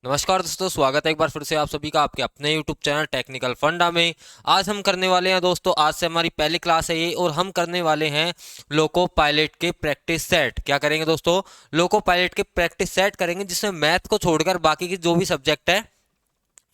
नमस्कार दोस्तों, स्वागत है एक बार फिर से आप सभी का आपके अपने YouTube चैनल टेक्निकल फंडा में। आज हम करने वाले हैं दोस्तों, आज से हमारी पहली क्लास है ये, और हम करने वाले हैं लोको पायलट के प्रैक्टिस सेट। क्या करेंगे दोस्तों? लोको पायलट के प्रैक्टिस सेट करेंगे, जिसमें मैथ को छोड़कर बाकी के जो भी सब्जेक्ट है,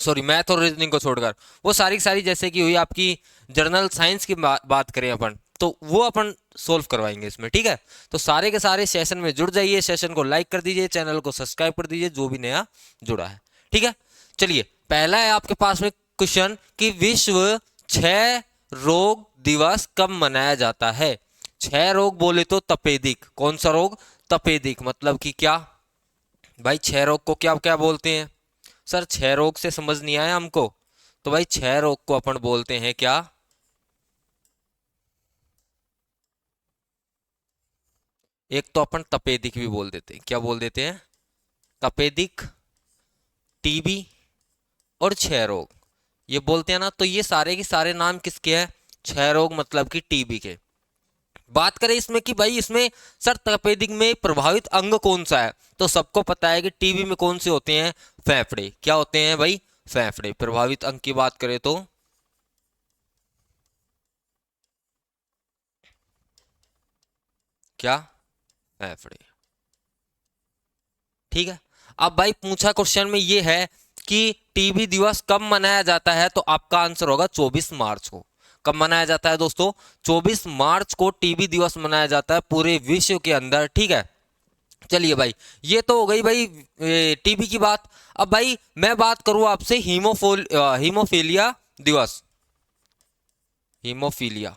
सॉरी मैथ और रीजनिंग को छोड़कर, वो सारी की सारी जैसे कि हुई आपकी जनरल साइंस की बात करें अपन, तो वो अपन सोल्व करवाएंगे इसमें। ठीक है, तो सारे के सारे सेशन में जुड़ जाइए, सेशन को लाइक कर दीजिए, चैनल को सब्सक्राइब कर दीजिए जो भी नया जुड़ा है। ठीक है, चलिए पहला है आपके पास में क्वेश्चन कि विश्व क्षय रोग दिवस कब मनाया जाता है? क्षय रोग बोले तो तपेदिक। कौन सा रोग? तपेदिक। मतलब कि क्या भाई? क्षय रोग को क्या क्या बोलते हैं? सर क्षय रोग से समझ नहीं आया हमको, तो भाई क्षय रोग को अपन बोलते हैं क्या? एक तो अपन तपेदिक भी बोल देते हैं। क्या बोल देते हैं? तपेदिक, टीबी और क्षय रोग, ये बोलते हैं ना। तो ये सारे के सारे नाम किसके हैं? क्षय रोग मतलब कि टीबी के। बात करें इसमें कि भाई इसमें सर तपेदिक में प्रभावित अंग कौन सा है, तो सबको पता है कि टीबी में कौन से होते हैं? फेफड़े। क्या होते हैं भाई? फेफड़े। प्रभावित अंग की बात करें तो क्या? फेफड़े। ठीक है, अब भाई पूछा क्वेश्चन में ये है कि टीबी दिवस कब मनाया जाता है, तो आपका आंसर होगा 24 मार्च को। कब मनाया जाता है दोस्तों? 24 मार्च को टीबी दिवस मनाया जाता है पूरे विश्व के अंदर। ठीक है, चलिए भाई, ये तो हो गई भाई टीबी की बात। अब भाई मैं बात करूं आपसे हीमोफीलिया दिवस। हीमोफीलिया,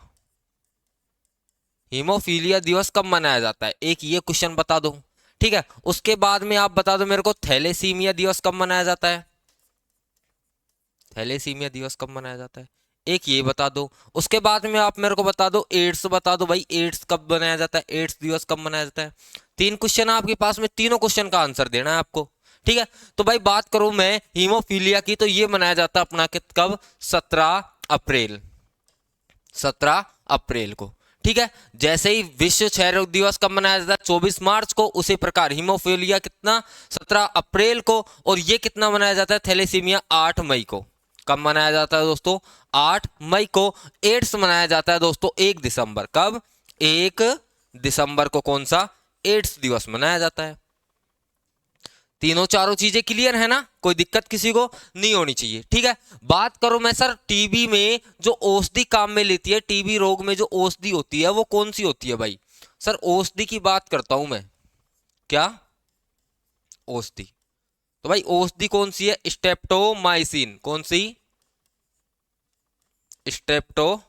हीमोफीलिया दिवस कब मनाया जाता है? एक ये क्वेश्चन बता दो। ठीक है, उसके बाद में आप बता दो मेरे को थैलेसीमिया दिवस कब मनाया जाता है? थैलेसीमिया दिवस कब मनाया जाता है? एक ये बता दो। उसके बाद में आप मेरे को बता दो, एड्स बता दो भाई, एड्स कब मनाया जाता है? एड्स दिवस कब मनाया जाता है? तीन क्वेश्चन है आपके पास में, तीनों क्वेश्चन का आंसर देना है आपको। ठीक है, तो भाई बात करूं मैं हीमोफीलिया की, तो ये मनाया जाता है अपना कब? 17 अप्रैल। 17 अप्रैल को। ठीक है, जैसे ही विश्व क्षय रोग दिवस कब मनाया जाता है? 24 मार्च को। उसी प्रकार हीमोफीलिया कितना? 17 अप्रैल को। और ये कितना मनाया जाता है? थैलेसीमिया 8 मई को। कब मनाया जाता है दोस्तों? 8 मई को। एड्स मनाया जाता है दोस्तों 1 दिसंबर। कब? 1 दिसंबर को कौन सा एड्स दिवस मनाया जाता है? तीनों चारों चीजें क्लियर है ना? कोई दिक्कत किसी को नहीं होनी चाहिए। ठीक है, बात करो मैं सर टीबी में जो औषधि काम में लेती है, टीबी रोग में जो औषधि होती है वो कौन सी होती है भाई? सर औषधि की बात करता हूं मैं। क्या? औषधि। तो भाई औषधि कौन सी है? स्टेप्टोमाइसिन। कौन सी? स्टेप्टोमाइसिन।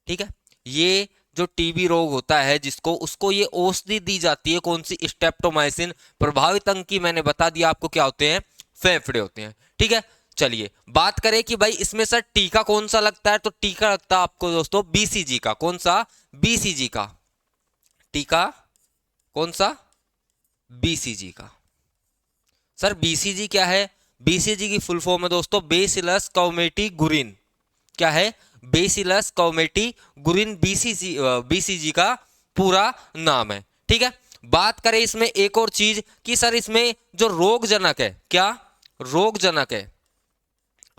ठीक है, ये जो टीबी रोग होता है जिसको, उसको ये औषधि दी जाती है। कौन सी? स्टेप्टोमाइसिन। प्रभावित अंग की मैंने बता दिया आपको क्या होते हैं? फेफड़े होते हैं। ठीक है, चलिए बात करें कि भाई इसमें सर टीका कौन सा लगता है, तो टीका लगता है आपको दोस्तों बीसीजी का। कौन सा? बीसीजी का टीका। कौन सा? बीसीजी का। सर बीसीजी क्या है? बीसीजी की फुल फॉर्म है दोस्तों बेसिलस कौमेटी गुरिन। क्या है? Bacillus Calmette Guerin. BCG BCG का पूरा नाम है। ठीक है, बात करें इसमें एक और चीज कि सर इसमें जो रोगजनक है, क्या रोगजनक है?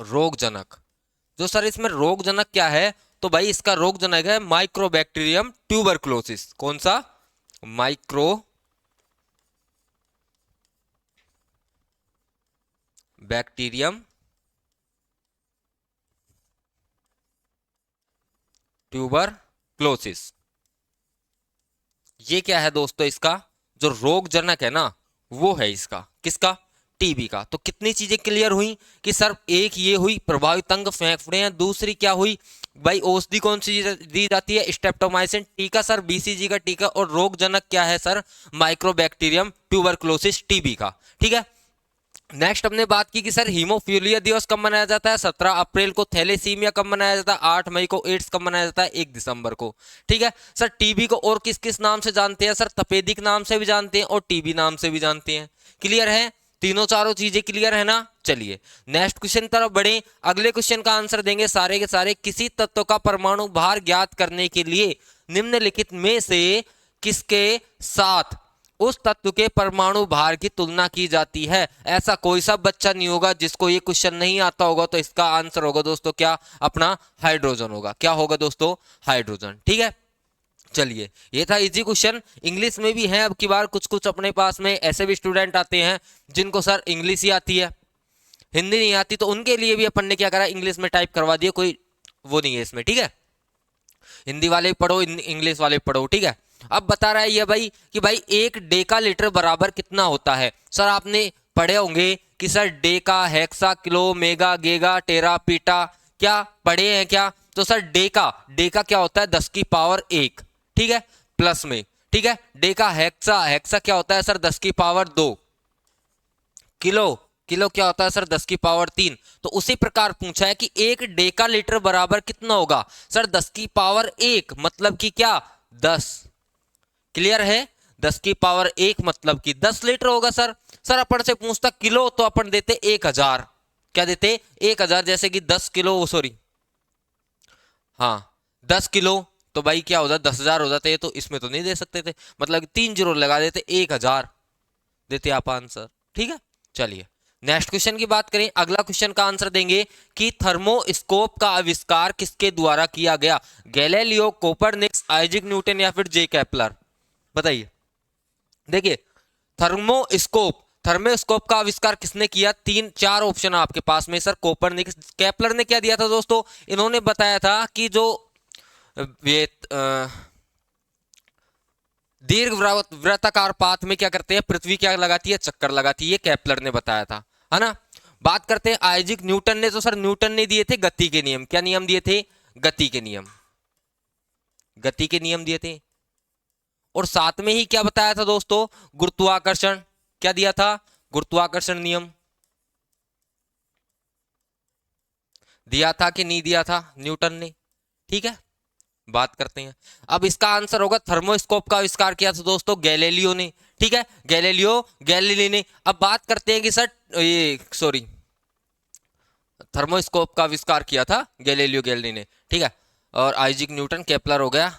रोगजनक, जो सर इसमें रोगजनक क्या है, तो भाई इसका रोगजनक है माइक्रोबैक्टीरियम ट्यूबरक्लोसिस। कौन सा? Micro bacterium tuberculosis. ये क्या है दोस्तों? इसका जो रोगजनक है ना, वो है इसका, किसका? टीबी का। तो कितनी चीजें क्लियर हुई कि सर एक ये हुई प्रभावित अंग फेफड़े हैं, दूसरी क्या हुई भाई औषधि कौन सी दी जाती है? स्टेप्टोमाइसिन। टीका सर बीसीजी का टीका। और रोगजनक क्या है सर? माइक्रोबैक्टीरियम ट्यूबरक्लोसिस, टीबी का। ठीक है, नेक्स्ट हमने बात की कि सर हीमोफीलिया दिवस कब मनाया जाता है? 17 अप्रैल को। थैलेसीमिया कब मनाया जाता है? 8 मई को। एड्स कब मनाया जाता है? 1 दिसंबर को। ठीक है, सर टीबी को और किस किस नाम से जानते हैं? सर तपेदिक नाम से भी जानते हैं और टीबी नाम से भी जानते हैं। क्लियर है? तीनों चारों चीजें क्लियर है ना? चलिए नेक्स्ट क्वेश्चन तरफ बढ़े। अगले क्वेश्चन का आंसर देंगे सारे के सारे। किसी तत्व का परमाणु भार ज्ञात करने के लिए निम्नलिखित में से किसके साथ उस तत्व के परमाणु भार की तुलना की जाती है। ऐसा कोई सा बच्चा नहीं होगा जिसको ये क्वेश्चन नहीं आता होगा, तो इसका आंसर होगा दोस्तों क्या, अपना हाइड्रोजन होगा। क्या होगा दोस्तों, हाइड्रोजन। ठीक है, चलिए ये था इजी क्वेश्चन। इंग्लिश में भी है अब की बार कुछ कुछ अपने पास में, ऐसे भी स्टूडेंट आते हैं जिनको सर इंग्लिश ही आती है, हिंदी नहीं आती, तो उनके लिए भी अपन ने क्या करा, इंग्लिश में टाइप करवा दिया, कोई वो नहीं है इसमें। ठीक है, हिंदी वाले भी पढ़ो, इंग्लिश वाले भी पढ़ो। ठीक है, अब बता रहा है ये भाई कि भाई 1 डेका लीटर बराबर कितना होता है। सर आपने पढ़े होंगे कि sir deca, hexa, kilo, mega, giga, tera, peta, क्या पढ़े हैं क्या? तो सर डेका, डेका क्या होता है, 10 की पावर 1। ठीक है, प्लस में। ठीक है, डेका हेक्सा, हेक्सा क्या होता है सर, 10 की पावर 2। किलो, किलो क्या होता है सर, 10 की पावर 3। तो उसी प्रकार पूछा है कि 1 डेका लीटर बराबर कितना होगा। सर 10 की पावर 1 मतलब कि क्या, 10। क्लियर है, 10 की पावर 1 मतलब कि 10 लीटर होगा सर। सर अपन से पूछता किलो, तो अपन देते 1000। क्या देते, 1000। जैसे कि 10 किलो, सॉरी हाँ 10 किलो, तो भाई क्या हो जाता, 10,000 हो जाते। तो इसमें तो नहीं दे सकते थे, मतलब कि 3 जीरो लगा देते, 1000 देते आप आंसर। ठीक है, चलिए नेक्स्ट क्वेश्चन की बात करें। अगला क्वेश्चन का आंसर देंगे कि थर्मोस्कोप का आविष्कार किसके द्वारा किया गया। गैलीलियो, कोपरनिकस, आइजैक न्यूटन या फिर जे केपलर। बताइए, देखिए थर्मोस्कोप, थर्मोस्कोप का आविष्कार किसने किया, 3-4 ऑप्शन आपके पास में। सर कोपरनिकस, केपलर ने क्या दिया था दोस्तों, इन्होंने बताया था कि जो ये दीर्घ वृत्ताकार पाथ में क्या करते हैं, पृथ्वी क्या लगाती है, चक्कर लगाती है। ये केपलर ने बताया था, है ना। बात करते हैं आइजैक न्यूटन ने, तो सर न्यूटन ने दिए थे गति के नियम। क्या नियम दिए थे, गति के नियम, गति के नियम दिए थे। और साथ में ही क्या बताया था दोस्तों, गुरुत्वाकर्षण। क्या दिया था, गुरुत्वाकर्षण नियम दिया था कि नहीं दिया था न्यूटन ने। ठीक है, बात करते हैं। अब इसका आंसर होगा थर्मोस्कोप का आविष्कार किया था दोस्तों गैलीलियो ने। ठीक है, गैलीलियो गैलीली ने। अब बात करते हैं कि सर ये सॉरी, थर्मोस्कोप का आविष्कार किया था गैलीलियो गैलीली ने। ठीक है, और आइजैक न्यूटन, केपलर हो गया।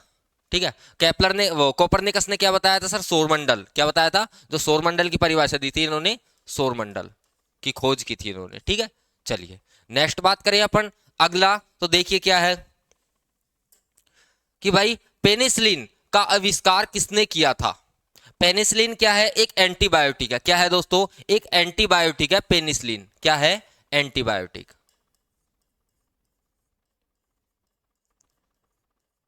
ठीक है, केपलर ने, वो कोपरनिकस ने क्या बताया था सर, सौरमंडल। क्या बताया था, जो सौरमंडल की परिभाषा दी थी इन्होंने, सौरमंडल की खोज की थी इन्होंने। ठीक है, चलिए नेक्स्ट बात करें अपन। अगला तो देखिए क्या है कि भाई पेनिसिलिन का आविष्कार किसने किया था। पेनिसिलिन क्या है, एक एंटीबायोटिक है। क्या है दोस्तों, एक एंटीबायोटिक है पेनिसिलिन। क्या है, एंटीबायोटिक,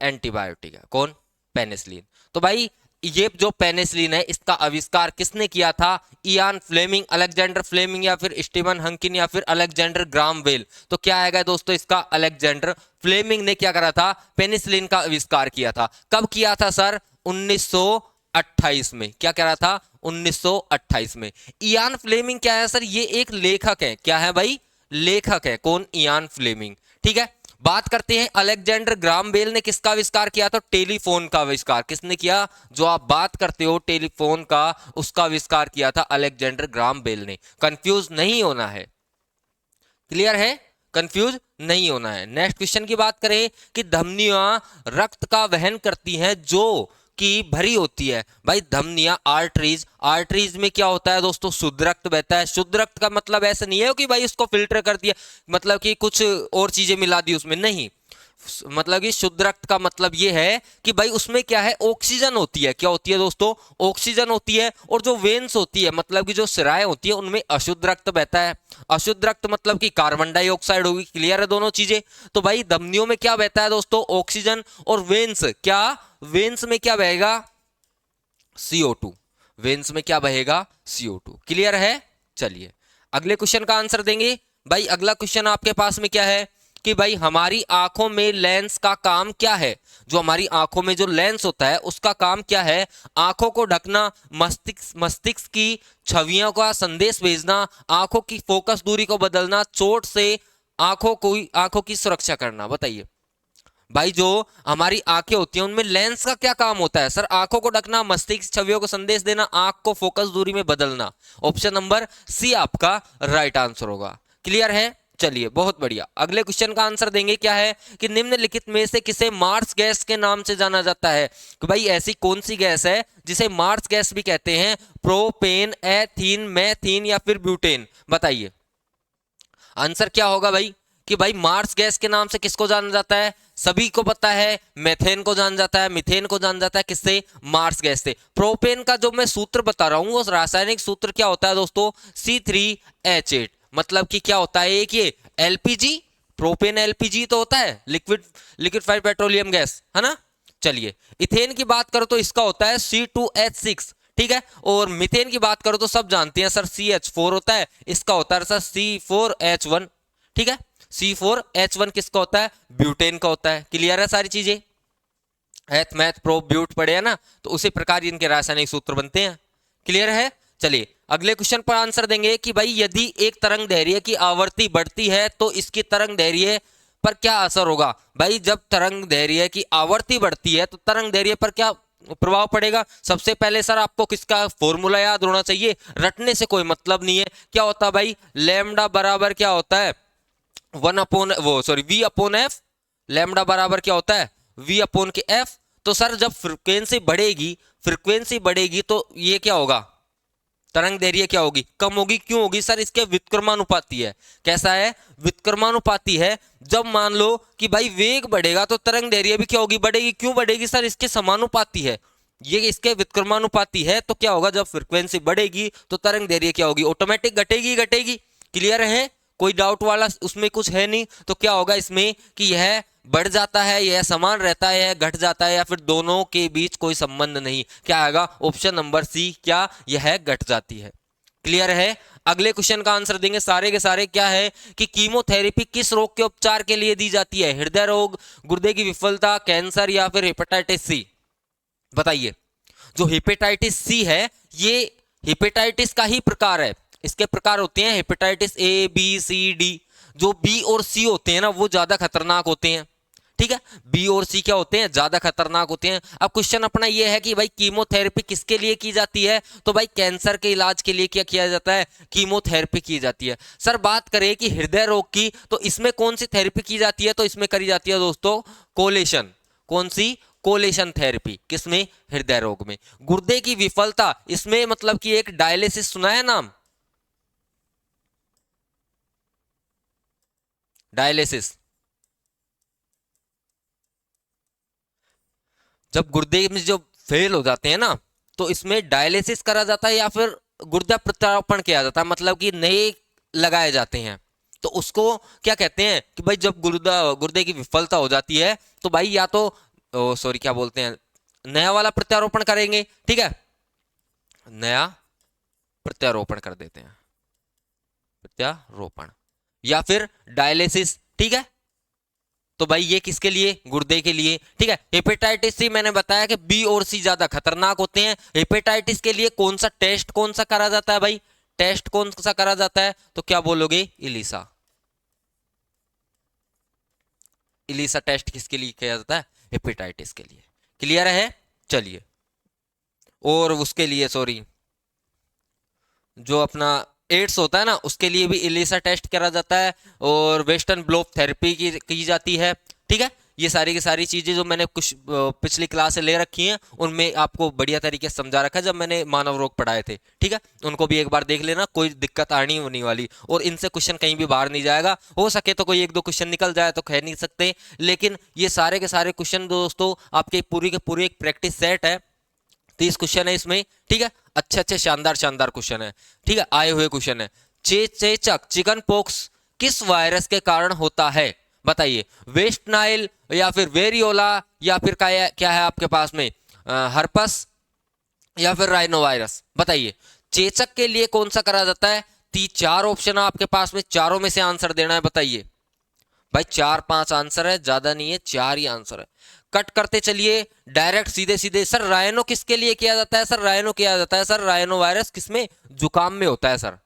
एंटीबायोटिक है कौन, पेनिसिलिन। तो भाई ये जो पेनिसिलिन है इसका आविष्कार किसने किया था, इयान फ्लेमिंग, अलेक्जेंडर फ्लेमिंग या फिर स्टीवन हंकिन या फिर अलेक्जेंडर ग्राम बेल। तो क्या आएगा दोस्तों इसका, अलेक्जेंडर फ्लेमिंग ने क्या करा था, पेनिसिलिन का आविष्कार किया था। कब किया था सर, 1928 में। क्या कह रहा था, 1928 में। इयान फ्लेमिंग क्या है सर, ये एक लेखक है। क्या है भाई, लेखक है कौन, इयान फ्लेमिंग। ठीक है, बात करते हैं अलेक्जेंडर ग्राम बेल ने किसका आविष्कार किया था, टेलीफोन का आविष्कार किसने किया, जो आप बात करते हो टेलीफोन का, उसका आविष्कार किया था अलेक्जेंडर ग्राम बेल ने। कंफ्यूज नहीं होना है, क्लियर है, कंफ्यूज नहीं होना है। नेक्स्ट क्वेश्चन की बात करें कि धमनियां रक्त का वहन करती हैं जो की भरी होती है। भाई धमनियां, आर्टरीज, आर्टरीज में क्या होता है दोस्तों, शुद्ध रक्त बहता है। शुद्ध रक्त का मतलब ऐसा नहीं है कि भाई उसको फिल्टर कर दिया, मतलब कि कुछ और चीजें मिला दी उसमें, नहीं। मतलब कि शुद्ध रक्त का मतलब ये है कि भाई उसमें क्या है, ऑक्सीजन होती है। क्या होती है दोस्तों, ऑक्सीजन होती है। और जो वेन्स होती है, मतलब कि जो सिराएं होती है, उनमें अशुद्ध रक्त बहता है। अशुद्ध रक्त मतलब कि कार्बन डाइऑक्साइड होगी। क्लियर है दोनों चीजें। तो भाई धमनियों में क्या बहता है दोस्तों, ऑक्सीजन। और वेन्स, क्या वेन्स में क्या बहेगा, CO2। वेन्स में क्या बहेगा, CO2। क्लियर है, चलिए अगले क्वेश्चन का आंसर देंगे। भाई अगला क्वेश्चन आपके पास में क्या है कि भाई हमारी आंखों में लेंस का काम क्या है। जो हमारी आंखों में जो लेंस होता है उसका काम क्या है, आंखों को ढकना, मस्तिष्क की छवियों का संदेश भेजना, आंखों की फोकस दूरी को बदलना, चोट से आंखों की सुरक्षा करना। बताइए भाई जो हमारी आंखें होती हैं उनमें लेंस का क्या काम होता है। सर आंखों को ढकना, मस्तिष्क छवियों को संदेश देना, आंख को फोकस दूरी में बदलना। ऑप्शन नंबर सी आपका राइट आंसर होगा। क्लियर है, चलिए बहुत बढ़िया। अगले क्वेश्चन का आंसर देंगे क्या है कि निम्नलिखित में से किसे मार्स गैस के नाम से जाना जाता है। कि भाई ऐसी कौन सी गैस है जिसे मार्स गैस भी कहते हैं, प्रोपेन, एथीन, मैथीन या फिर ब्यूटेन, बताइए आंसर क्या होगा भाई। कि भाई मार्स गैस के नाम से किसको जाना जाता है, सभी को पता है, मेथेन को जाना जाता है, मीथेन को जाना जाता है, किससे, मार्स गैस से। प्रोपेन का जो मैं सूत्र बता रहा हूं उस रासायनिक सूत्र क्या होता है दोस्तों, C3H8। मतलब कि क्या होता है एक ये एलपीजी, प्रोपेन एलपीजी तो होता है, लिक्विफाइड पेट्रोलियम गैस, है ना। चलिए इथेन की बात करो तो इसका होता है C2H6, ठीक है। और मीथेन की बात करो तो सब जानते हैं सर CH4 होता है, इसका होता है सर C4H1, ठीक है। C4H1 किसका होता है, ब्यूटेन का होता है। क्लियर है सारी चीजें, एथ मैथ प्रो ब्यूट पढ़े हैं ना, तो उसी प्रकार इनके रासायनिक सूत्र बनते हैं। क्लियर है। चलिए अगले क्वेश्चन पर आंसर देंगे कि भाई यदि एक तरंग दैर्घ्य की आवर्ती बढ़ती है तो इसकी तरंग दैर्घ्य पर क्या असर होगा। भाई जब तरंग दैर्घ्य की आवर्ती बढ़ती है तो तरंग दैर्घ्य पर क्या प्रभाव पड़ेगा। सबसे पहले सर आपको किसका फॉर्मूला याद होना चाहिए, रटने से कोई मतलब नहीं है। क्या होता है भाई, लैम्डा बराबर क्या होता है, V अपॉन एफ। लैम्डा बराबर क्या होता है, V अपॉन के एफ। तो सर जब फ्रीक्वेंसी बढ़ेगी तो ये क्या होगा, तरंग दैर्घ्य क्या होगी, कम होगी। क्यों होगी सर, इसके व्युत्क्रमानुपाती है। कैसा है, व्युत्क्रमानुपाती है। जब मान लो कि भाई वेग बढ़ेगा तो तरंग दैर्घ्य भी क्या होगी, बढ़ेगी। क्यों बढ़ेगी सर, इसके समानुपाती है, ये इसके व्युत्क्रमानुपाती है। तो क्या होगा, जब फ्रीक्वेंसी बढ़ेगी तो तरंग दैर्घ्य क्या होगी, ऑटोमेटिक घटेगी घटेगी। क्लियर है, कोई डाउट वाला उसमें कुछ है नहीं। तो क्या होगा इसमें कि यह बढ़ जाता है, यह समान रहता है, यह घट जाता है, या फिर दोनों के बीच कोई संबंध नहीं। क्या आएगा, ऑप्शन नंबर सी, क्या यह घट जाती है। क्लियर है। अगले क्वेश्चन का आंसर देंगे सारे के सारे क्या है कि कीमोथेरेपी किस रोग के उपचार के लिए दी जाती है, हृदय रोग, गुर्दे की विफलता, कैंसर या फिर हेपेटाइटिस सी, बताइए। जो हेपेटाइटिस सी है ये हेपेटाइटिस का ही प्रकार है। इसके प्रकार होते हैं hepatitis A B C D। जो बी और सी होते हैं ना वो ज्यादा खतरनाक होते हैं, ठीक है। बी और सी क्या होते हैं, ज्यादा खतरनाक होते हैं। अब क्वेश्चन अपना ये है कि भाई कीमोथेरेपी किसके लिए की जाती है, तो भाई कैंसर के इलाज के लिए क्या किया जाता है, कीमोथेरेपी की जाती है। सर बात करें कि हृदय रोग की, तो इसमें कौन सी थेरेपी की जाती है, तो इसमें करी जाती है दोस्तों कोलेशन। कौन सी, कोलेशन थेरेपी, किसमें, हृदय रोग में। गुर्दे की विफलता, इसमें मतलब कि एक डायलिसिस सुना है नाम, डायलिसिस। जब गुर्दे में जो फेल हो जाते हैं ना तो इसमें डायलिसिस करा जाता है या फिर गुर्दा प्रत्यारोपण किया जाता है, मतलब कि नए लगाए जाते हैं। तो उसको क्या कहते हैं कि भाई जब गुर्दे की विफलता हो जाती है तो भाई या तो क्या बोलते हैं, नया वाला प्रत्यारोपण करेंगे, ठीक है, नया प्रत्यारोपण कर देते हैं, प्रत्यारोपण, या फिर डायलिसिस, ठीक है। तो भाई ये किसके लिए, गुर्दे के लिए, ठीक है। हेपेटाइटिस सी मैंने बताया कि बी और सी ज्यादा खतरनाक होते हैं। हेपेटाइटिस के लिए कौन सा टेस्ट कौन सा करा जाता है भाई, टेस्ट कौन सा करा जाता है, तो क्या बोलोगे, इलिसा। इलिसा टेस्ट किसके लिए किया जाता है, हेपेटाइटिस के लिए। क्लियर है। चलिए और उसके लिए जो अपना एड्स होता है ना उसके लिए भी इलिसा टेस्ट करा जाता है और वेस्टर्न ब्लॉट थेरेपी की जाती है, ठीक है। ये सारी की सारी चीजें जो मैंने कुछ पिछली क्लास से ले रखी हैं उनमें आपको बढ़िया तरीके से समझा रखा है जब मैंने मानव रोग पढ़ाए थे, ठीक है। उनको भी एक बार देख लेना, कोई दिक्कत आनी होने वाली, और इनसे क्वेश्चन कहीं भी बाहर नहीं जाएगा। हो सके तो कोई एक दो क्वेश्चन निकल जाए तो कह नहीं सकते, लेकिन ये सारे के सारे क्वेश्चन दोस्तों आपके पूरी के पूरी एक प्रैक्टिस सेट है। 30 क्वेश्चन है इसमें, ठीक है। अच्छे अच्छे शानदार शानदार क्वेश्चन है, ठीक है, आए हुए क्वेश्चन है। चेचक चिकन पॉक्स किस वायरस के कारण होता है, बताइए। वेस्ट नाइल या फिर वेरियोला या फिर क्या है आपके पास में, हर्पस या फिर राइनो वायरस, बताइए। चेचक के लिए कौन सा करा जाता है, 4 ऑप्शन है आपके पास में, चारों में से आंसर देना है, बताइए। भाई 4-5 आंसर है, ज्यादा नहीं है, 4 ही आंसर है। कट करते चलिए डायरेक्ट सीधे सीधे। सर रायनो किसके लिए किया जाता है, सर रायनो किया जाता है, सर रायनो वायरस किसमें, जुकाम में होता है, सर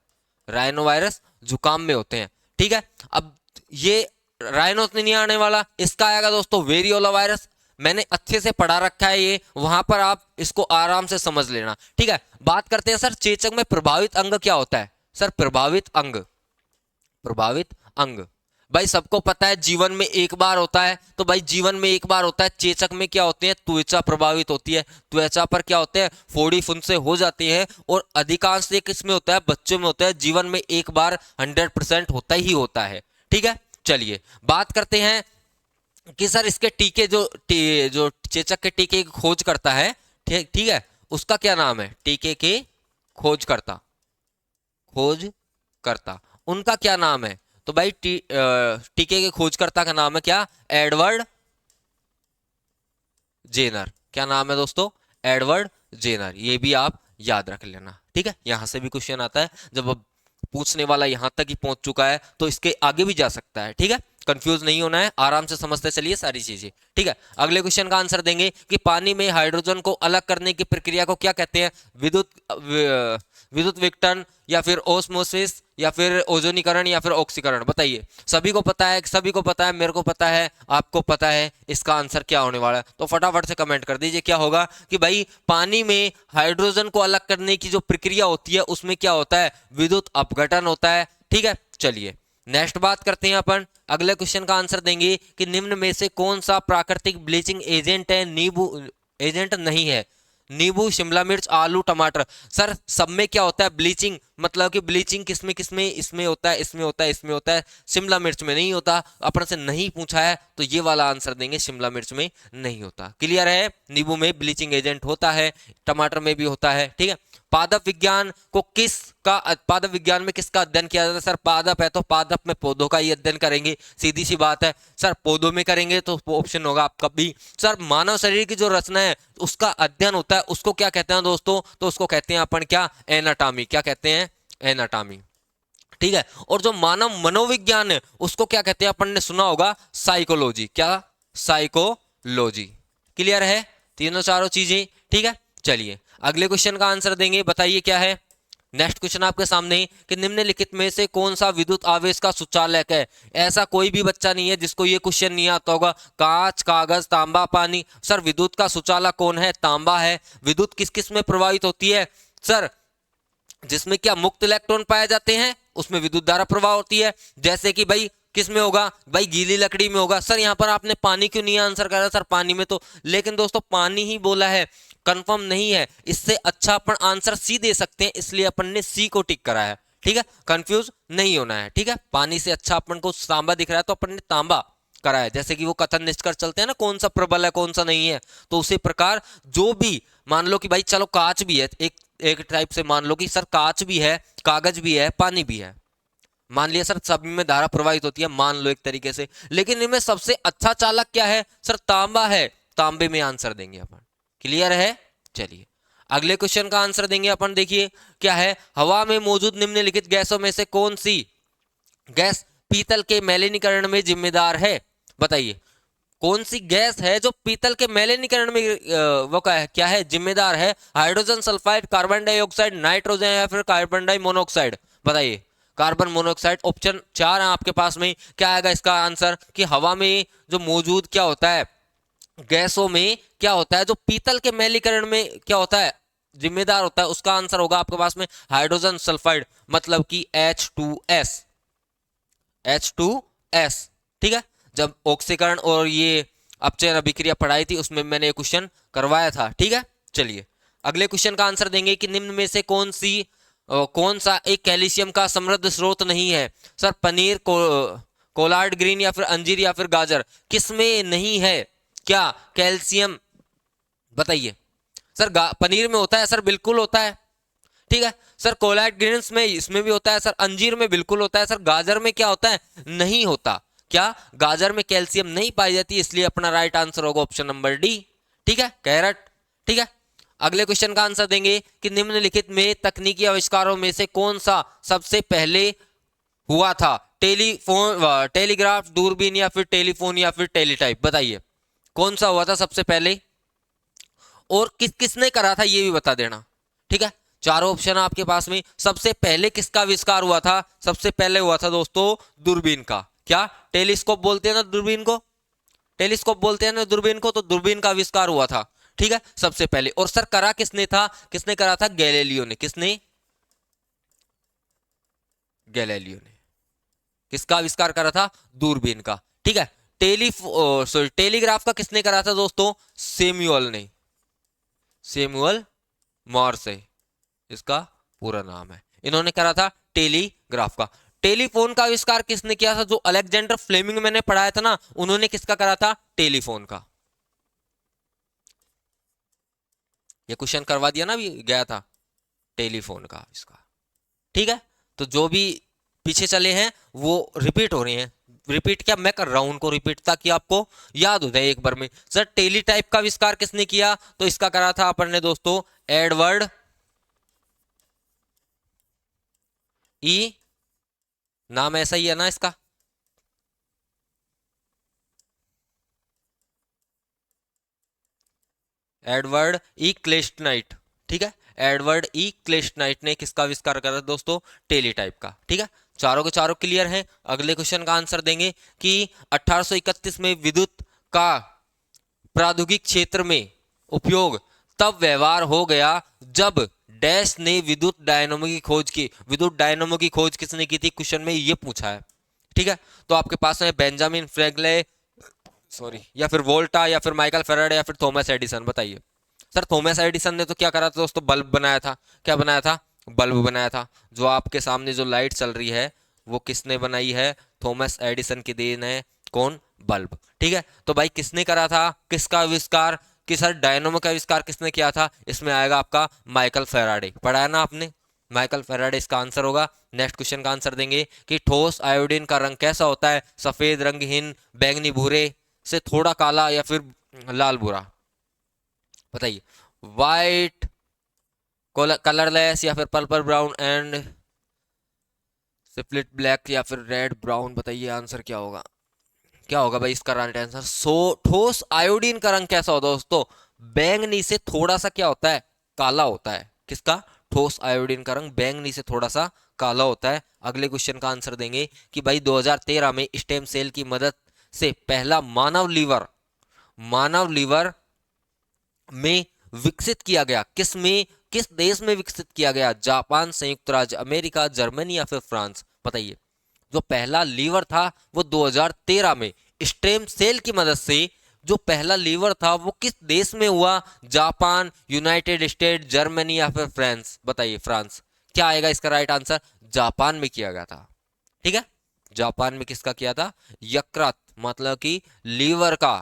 रायनो वायरस जुकाम में होते हैं, ठीक है। अब ये रायनो नहीं आने वाला, इसका आएगा दोस्तों वेरियोला वायरस। मैंने अच्छे से पढ़ा रखा है ये, वहां पर आप इसको आराम से समझ लेना, ठीक है। बात करते हैं सर चेचक में प्रभावित अंग क्या होता है, सर प्रभावित अंग अंग। भाई सबको पता है जीवन में एक बार होता है, तो भाई जीवन में एक बार होता है। चेचक में क्या होते हैं, त्वचा प्रभावित होती है, त्वचा पर क्या होते हैं, फोड़ी फुंसे हो जाती है, और अधिकांश ये किस में होता है, बच्चों में होता है। जीवन में एक बार 100% होता ही होता है। ठीक है, चलिए बात करते हैं कि सर इसके टीके जो चेचक के टीके की खोज करता है, ठीक ठीक है, उसका क्या नाम है, टीके के खोजकर्ता, खोजकर्ता उनका क्या नाम है? तो भाई टीके के खोजकर्ता का नाम है क्या, एडवर्ड जेनर। क्या नाम है दोस्तों, एडवर्ड जेनर। ये भी आप याद रख लेना। ठीक है, यहां से भी क्वेश्चन आता है, जब अब पूछने वाला यहां तक ही पहुंच चुका है तो इसके आगे भी जा सकता है। ठीक है, कंफ्यूज नहीं होना है, आराम से समझते चलिए सारी चीजें। ठीक है, अगले क्वेश्चन का आंसर देंगे कि पानी में हाइड्रोजन को अलग करने की प्रक्रिया को क्या कहते हैं? विद्युत विघटन, या फिर ओस्मोसिस, या फिर ओजोनीकरण, या फिर ऑक्सीकरण। बताइए, सभी को पता है, सभी को पता है, मेरे को पता है, आपको पता है, इसका आंसर क्या होने वाला है? तो फटाफट से कमेंट कर दीजिए। क्या होगा कि भाई पानी में हाइड्रोजन को अलग करने की जो प्रक्रिया होती है उसमें क्या होता है, विद्युत अपघटन होता है। ठीक है, चलिए नेक्स्ट बात करते हैं अपन। अगले क्वेश्चन का आंसर देंगे कि निम्न में से कौन सा प्राकृतिक ब्लीचिंग एजेंट है, नींबू एजेंट नहीं है? नींबू, शिमला मिर्च, आलू, टमाटर। सर सब में क्या होता है, ब्लीचिंग, मतलब कि ब्लीचिंग किसमें किसमें, इसमें होता है, इसमें होता है, इसमें होता है, शिमला मिर्च में नहीं होता। अपन से नहीं पूछा है तो ये वाला आंसर देंगे, शिमला मिर्च में नहीं होता। क्लियर है, नींबू में ब्लीचिंग एजेंट होता है, टमाटर में भी होता है। ठीक है, पादप विज्ञान को पादप विज्ञान में किसका अध्ययन किया जाता है? सर पादप है तो पादप में पौधों का ही अध्ययन करेंगे, सीधी सी बात है। सर पौधों में करेंगे तो ऑप्शन होगा आपका बी। सर मानव शरीर की जो रचना है उसका अध्ययन होता है, उसको क्या कहते हैं दोस्तों? तो उसको कहते हैं अपन क्या, एनाटॉमी। क्या कहते हैं, एनाटॉमी। ठीक है, और जो मानव मनोविज्ञान है उसको क्या कहते हैं? अपन ने सुना होगा साइकोलॉजी। क्या, साइकोलॉजी। क्लियर है, तीनों चारों चीजें। ठीक है, चलिए अगले क्वेश्चन का आंसर देंगे। बताइए क्या है नेक्स्ट क्वेश्चन आपके सामने कि निम्नलिखित में से कौन सा विद्युत आवेश का सुचालक है? ऐसा कोई भी बच्चा नहीं है जिसको ये क्वेश्चन नहीं आता होगा। कांच, कागज, तांबा, पानी। सर विद्युत का सुचालक कौन है? तांबा है। विद्युत किस किस में प्रवाहित होती है? सर जिसमें क्या मुक्त इलेक्ट्रॉन पाए जाते हैं उसमें विद्युत धारा प्रवाह होती है। जैसे कि भाई किस में होगा, भाई गीली लकड़ी में होगा। सर यहाँ पर आपने पानी क्यों नहीं आंसर करा? सर पानी में तो, लेकिन दोस्तों पानी ही बोला है, कंफर्म नहीं है। इससे अच्छा अपन आंसर सी दे सकते हैं, इसलिए अपन ने सी को टिक करा है। ठीक है, कंफ्यूज नहीं होना है। ठीक है, पानी से अच्छा अपन को तांबा दिख रहा है तो अपन ने तांबा करा है। जैसे कि वो कथन निष्कर्ष चलते हैं ना, कौन सा प्रबल है कौन सा नहीं है, तो उसी प्रकार जो भी मान लो कि भाई चलो कांच भी है, एक एक टाइप से मान लो कि सर कांच भी है, कागज भी है, पानी भी है। मान लिया सर सभी में धारा प्रवाहित होती है, मान लो एक तरीके से, लेकिन इनमें सबसे अच्छा चालक क्या है? सर तांबा है, तांबे में आंसर देंगे अपन। क्लियर है, चलिए अगले क्वेश्चन का आंसर देंगे अपन। देखिए क्या है, हवा में मौजूद निम्नलिखित गैसों में से कौन सी गैस पीतल के मैलिनीकरण में जिम्मेदार है? बताइए कौन सी गैस है जो पीतल के मैलिनीकरण में वो क्या है, जिम्मेदार है? Hydrogen sulphide, carbon dioxide, nitrogen, या फिर कार्बन डाई मोनोऑक्साइड। बताइए, कार्बन मोनोऑक्साइड। ऑप्शन 4 है आपके पास में। क्या आएगा इसका आंसर कि हवा में जो मौजूद क्या होता है, गैसों में क्या होता है जो पीतल के मैलीकरण में क्या होता है, जिम्मेदार होता है? उसका आंसर होगा आपके पास में हाइड्रोजन सल्फाइड, मतलब कि H2S। H2S। ठीक है, जब ऑक्सीकरण और ये अपचयन अभिक्रिया पढ़ाई थी उसमें मैंने ये क्वेश्चन करवाया था। ठीक है, चलिए अगले क्वेश्चन का आंसर देंगे कि निम्न में से कौन सा एक कैल्शियम का समृद्ध स्रोत नहीं है? सर पनीर, कोलार्ड ग्रीन, या फिर अंजीर, या फिर गाजर। किसमें नहीं है क्या कैल्शियम? बताइए सर पनीर में होता है? सर बिल्कुल होता है। ठीक है सर, कोलार्ड ग्रेन्स में इसमें भी होता है। सर अंजीर में बिल्कुल होता है। सर गाजर में क्या होता है? नहीं होता। क्या गाजर में कैल्शियम नहीं पाई जाती, इसलिए अपना राइट आंसर होगा ऑप्शन नंबर डी। ठीक है, कैरेट। ठीक है, अगले क्वेश्चन का आंसर देंगे कि निम्नलिखित में तकनीकी आविष्कारों में से कौन सा सबसे पहले हुआ था? टेलीफोन, टेलीग्राफ, दूरबीन, या फिर टेलीफोन, या फिर टेलीटाइप। बताइए कौन सा हुआ था सबसे पहले, और किसने करा था ये भी बता देना। ठीक है, चारों ऑप्शन आपके पास में। सबसे पहले किसका आविष्कार हुआ था? सबसे पहले हुआ था दोस्तों दूरबीन का। क्या टेलीस्कोप बोलते हैं ना दूरबीन को, टेलीस्कोप बोलते हैं ना दूरबीन को, तो दूरबीन का आविष्कार हुआ था। ठीक है, सबसे पहले। और सर करा किसने था? किसने करा था? गैलीलियो ने। किसने? गैलीलियो ने। किसका आविष्कार करा था? दूरबीन का। ठीक है। टेलीग्राफ का किसने करा था दोस्तों? सैमुअल ने, सैमुअल मॉर्से इसका पूरा नाम है। इन्होंने करा था टेलीग्राफ का। टेलीफोन का आविष्कार किसने किया था? जो अलेक्जेंडर फ्लेमिंग मैंने पढ़ाया था ना, उन्होंने किसका करा था? टेलीफोन का। ये क्वेश्चन करवा दिया ना, भी गया था, टेलीफोन का आविष्कार। ठीक है। तो जो भी पीछे चले हैं वो रिपीट हो रहे हैं। रिपीट क्या मैं कर रहा हूं उनको रिपीट, ताकि आपको याद हो जाए एक बार में। सर टेली टाइप का आविष्कार किसने किया? तो इसका करा था अपन ने दोस्तों एडवर्ड ई, नाम ऐसा ही है ना इसका, एडवर्ड ई क्लेस्टनाइट। ठीक है। एडवर्ड ई क्लेस्टनाइट ने किसका आविष्कार करा दोस्तों? टेलीटाइप का। ठीक है। चारों के चारों क्लियर हैं। अगले क्वेश्चन का आंसर देंगे कि 1831 में विद्युत का प्रौद्योगिक क्षेत्र में उपयोग तब व्यवहार हो गया जब डैश ने विद्युत डायनामो की खोज की। विद्युत डायनामो की खोज किसने की थी? क्वेश्चन में ये पूछा है। ठीक है। तो आपके पास है बेंजामिन फ्रैगले, सॉरी, या फिर वोल्टा, या फिर माइकल फेराडे, या फिर थॉमस एडिसन। बताइए। सर थॉमस एडिसन ने तो क्या करा था दोस्तों? बल्ब बनाया था। क्या बनाया था? बल्ब बनाया था। जो आपके सामने जो लाइट चल रही है वो किसने बनाई है? थॉमस एडिसन की देन है। कौन? बल्ब। ठीक है। तो भाई किसने करा था? किसका आविष्कार? कि सर डायनामो का आविष्कार किसने किया था? इसमें आएगा आपका माइकल फेराडे। पढ़ा है ना आपने? माइकल फेराडे इसका आंसर होगा। नेक्स्ट क्वेश्चन का आंसर देंगे कि ठोस आयोडीन का रंग कैसा होता है? सफेद, रंगहीन, बैंगनी भूरे से थोड़ा काला, या फिर लाल भूरा? बताइए। वाइट, कलरलेस, या फिर purple brown and split black, या फिर रेड ब्राउन? बताइए आंसर क्या होगा? क्या होगा भाई इसका राइट आंसर? ठोस आयोडीन का रंग कैसा होता है दोस्तों? बैंगनी से थोड़ा सा क्या होता है? काला होता है। किसका? ठोस आयोडीन का रंग बैंगनी से थोड़ा सा काला होता है। अगले क्वेश्चन का आंसर देंगे कि भाई 2013 में स्टेम सेल की मदद से पहला मानव लीवर में विकसित किया गया। किस में, किस देश में विकसित किया गया? जापान, संयुक्त राज्य अमेरिका, जर्मनी, या फिर फ्रांस? बताइए। जो पहला लीवर था वो 2013 में स्टेम सेल की मदद से जो पहला लीवर था वो किस देश में हुआ? जापान, यूनाइटेड स्टेट, जर्मनी, या फिर फ्रांस? बताइए। फ्रांस। क्या आएगा इसका राइट आंसर? जापान में किया गया था। ठीक है। जापान में किसका किया था? यकृत मतलब कि लीवर का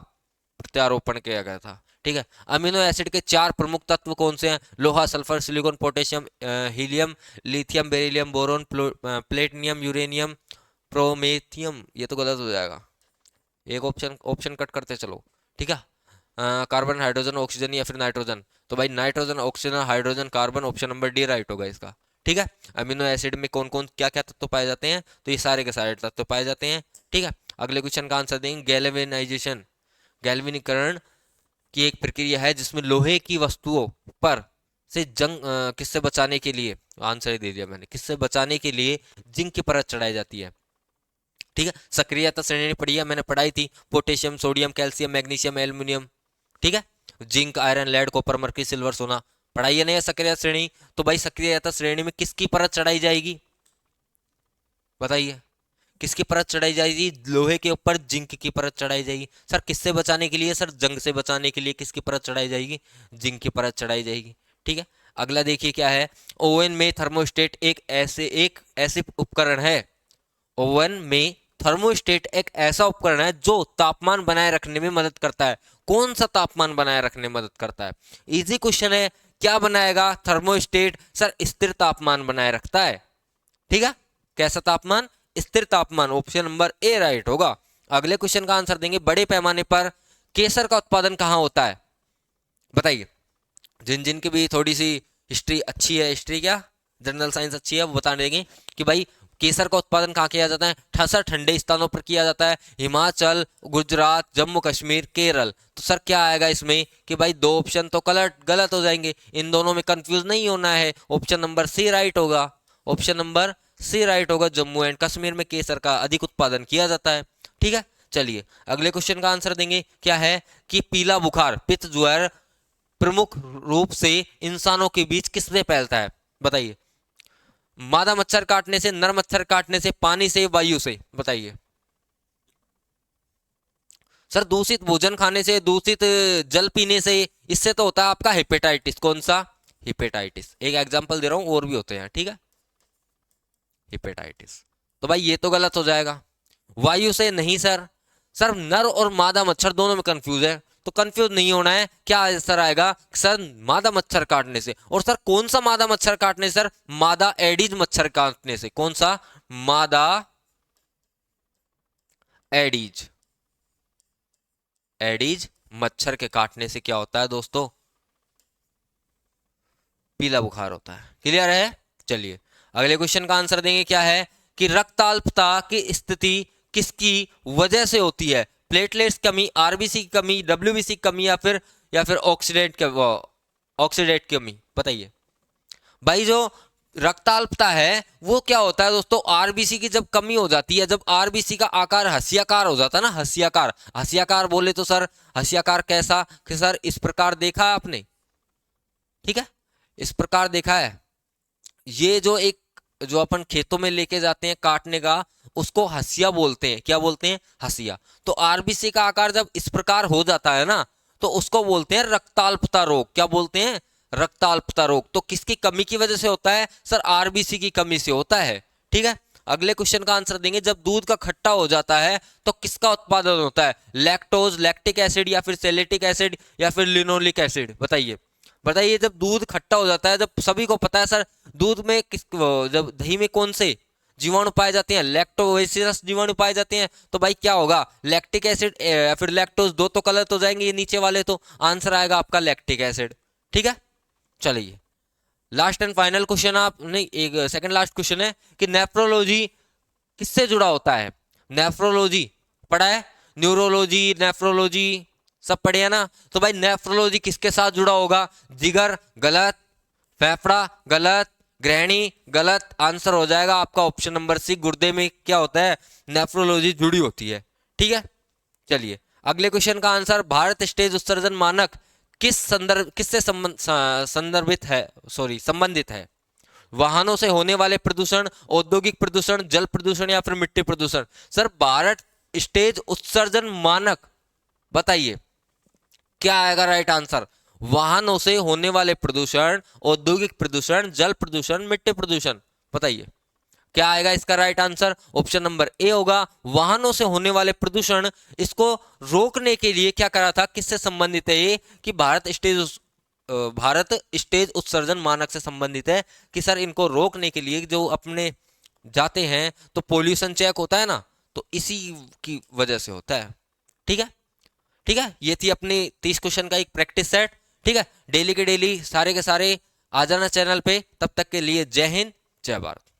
प्रत्यारोपण किया गया था। ठीक है। अमीनो एसिड के 4 प्रमुख तत्व कौन से हैं? लोहा, sulphur, silicon, potassium, helium, lithium, beryllium, boron, platinum, uranium, promethium. ये तो गलत हो जाएगा, एक ऑप्शन ऑप्शन कट करते चलो। ठीक है। कार्बन, हाइड्रोजन, ऑक्सीजन, या फिर नाइट्रोजन? तो भाई nitrogen, oxygen, hydrogen, carbon, option number D right होगा इसका। ठीक है। अमीनो एसिड में कौन कौन क्या क्या तत्व पाए जाते हैं? तो ये सारे के सारे तत्व पाए जाते हैं। ठीक है। अगले क्वेश्चन का आंसर देंगे गैल्वेनाइजेशन। गैल्वेनीकरण की एक प्रक्रिया है जिसमें लोहे की वस्तुओं पर से जंग किससे बचाने के लिए, आंसर ही दे दिया मैंने, किससे बचाने के लिए जिंक की परत चढ़ाई जाती है। ठीक है। सक्रियता श्रेणी पढ़ी है, मैंने पढ़ाई थी। Potassium, sodium, calcium, magnesium, aluminium. ठीक है। Zinc, iron, lead, copper, mercury, silver, सोना। पढ़ाई है नहीं सक्रिय श्रेणी? तो भाई सक्रियता श्रेणी में किसकी परत चढ़ाई जाएगी? बताइए। किसकी परत चढ़ाई जाएगी? लोहे के ऊपर जिंक की परत चढ़ाई जाएगी। सर किससे बचाने के लिए? सर जंग से बचाने के लिए किसकी परत चढ़ाई जाएगी? जिंक की परत चढ़ाई जाएगी। ठीक है। अगला देखिए क्या है। ओवन में थर्मोस्टेट एक ऐसे उपकरण है। ओवन में थर्मोस्टेट एक ऐसा उपकरण है जो तापमान बनाए रखने में मदद करता है। कौन सा तापमान बनाए रखने में मदद करता है? इजी क्वेश्चन है। क्या बनाएगा थर्मोस्टेट? सर स्थिर तापमान बनाए रखता है। ठीक है। कैसा तापमान? स्थिर तापमान। ऑप्शन नंबर ए राइट होगा। अगले क्वेश्चन का आंसर देंगे बड़े पैमाने पर केसर का उत्पादन कहां होता है? बताइए। जिन जिन की भी थोड़ी सी हिस्ट्री अच्छी है, हिस्ट्री क्या जनरल साइंस अच्छी है, वो बता देंगे कि भाई केसर का उत्पादन कहाँ किया जाता है? ठसा ठंडे स्थानों पर किया जाता है। हिमाचल, गुजरात, जम्मू कश्मीर, केरल। तो सर क्या आएगा इसमें? कि भाई दो ऑप्शन तो गलत हो जाएंगे, इन दोनों में कंफ्यूज नहीं होना है। ऑप्शन नंबर सी राइट होगा। ऑप्शन नंबर सी राइट होगा। जम्मू एंड कश्मीर में केसर का अधिक उत्पादन किया जाता है। ठीक है। चलिए अगले क्वेश्चन का आंसर देंगे। क्या है कि पीला बुखार, पित्त ज्वर प्रमुख रूप से इंसानों के बीच किसमें फैलता है? बताइए। मादा मच्छर काटने से, नर मच्छर काटने से, पानी से, वायु से? बताइए सर। दूषित भोजन खाने से, दूषित जल पीने से, इससे तो होता है आपका हेपेटाइटिस। कौन सा? हेपेटाइटिस। एक एग्जांपल दे रहा हूं, और भी होते हैं, ठीक है। हेपेटाइटिस, तो भाई ये तो गलत हो जाएगा। वायु से नहीं सर। सर नर और मादा मच्छर दोनों में कंफ्यूज है, तो कंफ्यूज नहीं होना है। क्या आंसर आएगा? सर मादा मच्छर काटने से। और सर कौन सा मादा मच्छर काटने से? सर मादा एडीज मच्छर काटने से। कौन सा? मादा एडीज। एडीज मच्छर के काटने से क्या होता है दोस्तों? पीला बुखार होता है। क्लियर है? चलिए अगले क्वेश्चन का आंसर देंगे। क्या है कि रक्ताल्पता की स्थिति किसकी वजह से होती है? प्लेटलेट्स कमी, आरबीसी की कमी, डब्ल्यूबीसी की कमी, या फिर ऑक्सीडेट कमी? बताइए भाई। जो रक्ताल्पता है वो क्या होता है दोस्तों? आरबीसी की जब कमी हो जाती है, जब आरबीसी का आकार हसियाकार हो जाता है ना, हसियाकार। हसियाकार बोले तो सर हसियाकार कैसा? कि सर इस प्रकार देखा है आपने, ठीक है, इस प्रकार देखा है। ये जो अपन खेतों में लेके जाते हैं काटने का, उसको हसिया बोलते हैं। क्या बोलते हैं? हसिया। तो आरबीसी का आकार जब इस प्रकार हो जाता है ना, तो उसको बोलते हैं रक्ताल्पता रोग। क्या बोलते हैं? रक्ताल्पता रोग। तो किसकी कमी की वजह से होता है? सर आरबीसी की कमी से होता है, ठीक है। अगले क्वेश्चन का आंसर देंगे। जब दूध का खट्टा हो जाता है तो किसका उत्पादन होता है? लैक्टोज, लैक्टिक एसिड, या फिर सेलेटिक एसिड, या फिर लिनोलिक एसिड? बताइए बताइए। जब दूध खट्टा हो जाता है, जब सभी को पता है सर दूध में जब दही में कौन से जीवाणु पाए जाते हैं? लैक्टोबैसिलस जीवाणु पाए जाते हैं। तो भाई क्या होगा? लैक्टिक एसिड या फिर लैक्टोज, दो तो गलत हो जाएंगे ये नीचे वाले, तो आंसर आएगा आपका लैक्टिक एसिड, ठीक है। चलिए लास्ट एंड फाइनल क्वेश्चन, आप नहीं, एक सेकंड लास्ट क्वेश्चन है कि नेफ्रोलॉजी किससे जुड़ा होता है? नेफ्रोलॉजी पढ़ा है? न्यूरोलॉजी, नेफ्रोलॉजी सब पढ़े हैं ना? तो भाई नेफ्रोलॉजी किसके साथ जुड़ा होगा? जिगर गलत, फेफड़ा गलत, ग्रहणी गलत। आंसर हो जाएगा आपका ऑप्शन नंबर सी, गुर्दे में क्या होता है? नेफ्रोलॉजी जुड़ी होती है, ठीक है। चलिए अगले क्वेश्चन का आंसर। भारत स्टेज उत्सर्जन मानक किससे संदर्भित है, सॉरी संबंधित है? वाहनों से होने वाले प्रदूषण, औद्योगिक प्रदूषण, जल प्रदूषण, या फिर मिट्टी प्रदूषण? सर भारत स्टेज उत्सर्जन मानक, बताइए क्या आएगा राइट आंसर? वाहनों से होने वाले प्रदूषण, औद्योगिक प्रदूषण, जल प्रदूषण, मिट्टी प्रदूषण? बताइए क्या आएगा इसका right answer? Option number A होगा वाहनों से होने वाले प्रदूषण। इसको रोकने के लिए क्या करा था? किससे संबंधित है ये? कि भारत स्टेज उत्सर्जन मानक से संबंधित है। कि सर इनको रोकने के लिए जो अपने जाते हैं तो पोल्यूशन चेक होता है ना, तो इसी की वजह से होता है, ठीक है। ठीक है, ये थी अपनी 30 क्वेश्चन का एक प्रैक्टिस सेट, ठीक है। डेली के डेली सारे के सारे आ जाना चैनल पे। तब तक के लिए जय हिंद, जय भारत।